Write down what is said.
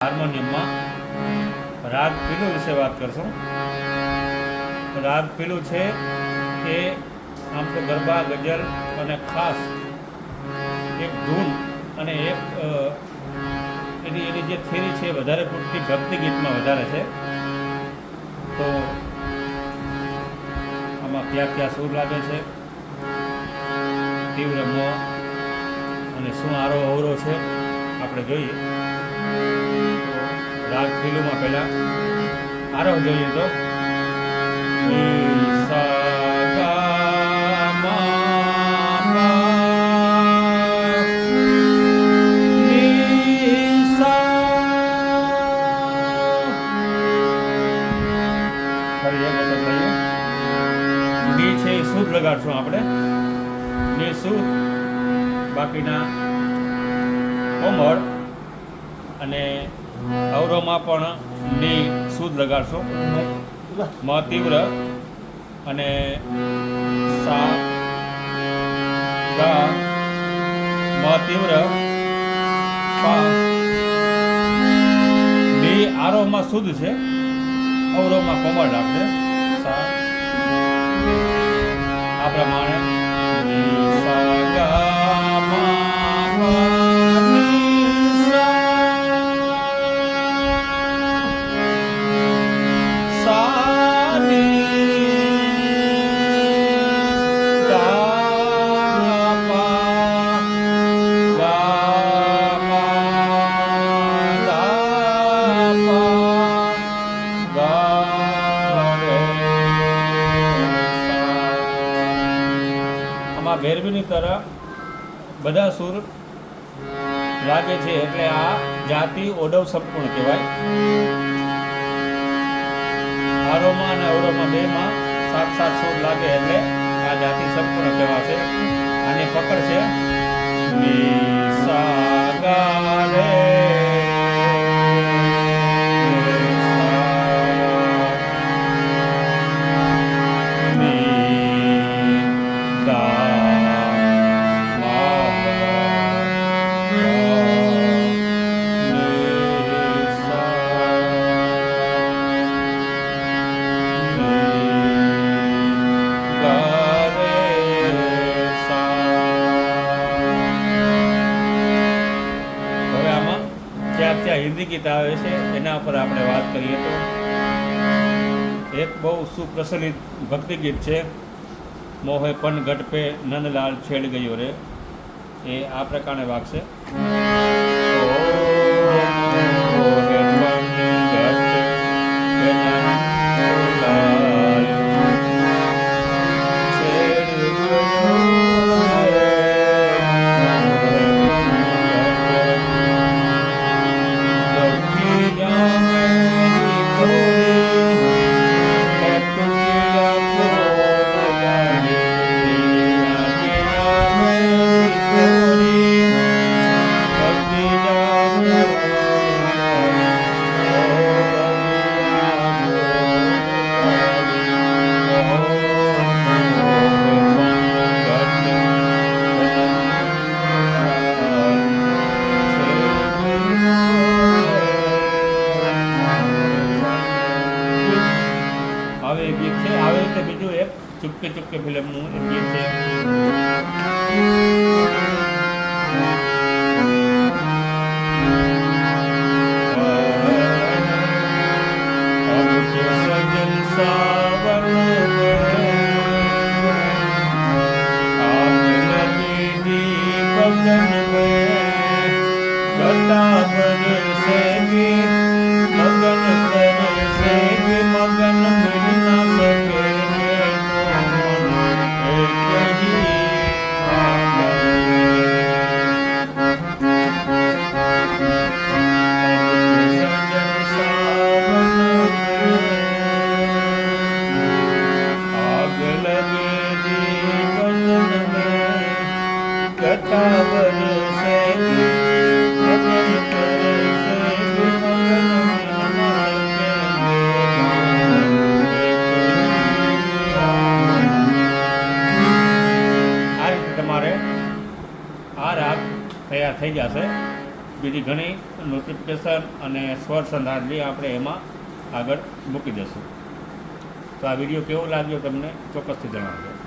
હાર્મોનિયમમાં રાગ પીલું વિશે વાત કરશું. રાગ પીલું છે એ આમ તો ગરબા, ગઝલ અને ખાસ એક ધૂન અને એક એની જે થિયરી છે વધારે પૂરતી ભક્તિ ગીતમાં વધારે છે. તો આમાં કયા કયા સૂર લાગે છે, તીવ્ર મોહ અને શું આરો અવરો છે આપણે જોઈએ. રાગ પીલુમાં પહેલાં આરોહ જોઈએ તો સા ગા મા પા ની સા. ફરી એક વખત લઈએ. ની છે એ સૂર લગાડશું આપણે, ની સૂર, બાકીના કોમળ અને અવરોમાં પણ ની સૂદ લગાડશો. મ તીવ્ર અને સા ગા મ તીવ્ર પા. ની આરોહમાં શુદ્ધ છે, અવરોમાં કોમળ રાખશે. સા આ પ્રમાણે સા ગા મા પા ભેરવીની તરહ બધા સૂર લાગે છે એટલે આ જાતિ ઓડવ સંપૂર્ણ કહેવાય. આરોમાં અને અવરોમાં બેમાં 7-7 સૂર લાગે એટલે આ જાતિ સંપૂર્ણ કહેવાશે. આની પકડ છે ની સા ગા રે હિન્દી ગીત આવે છે એના ઉપર આપણે વાત કરીએ તો એક બહુ સુપ્રચલિત ભક્તિ ગીત છે, મોહે પન ઘટ પે નંદલાલ છેડ ગયો રે. એ આ પ્રકારે વાગશે. બીજું એક ચુપકે ચુપકે ફિલ્મનું એક ગીત છે. સજન સાવન પગન ગટા બરસેગી મગન બરસેગી મગન મિલ ના સકે તૈયાર થઈ જશે. બીજી ઘણી નોટિફિકેશન અને સ્વર સંધારણી આપણે એમાં આગળ મૂકી દઈશું. તો આ વિડીયો કેવો લાગ્યો તમને ચોક્કસથી જણાવજો.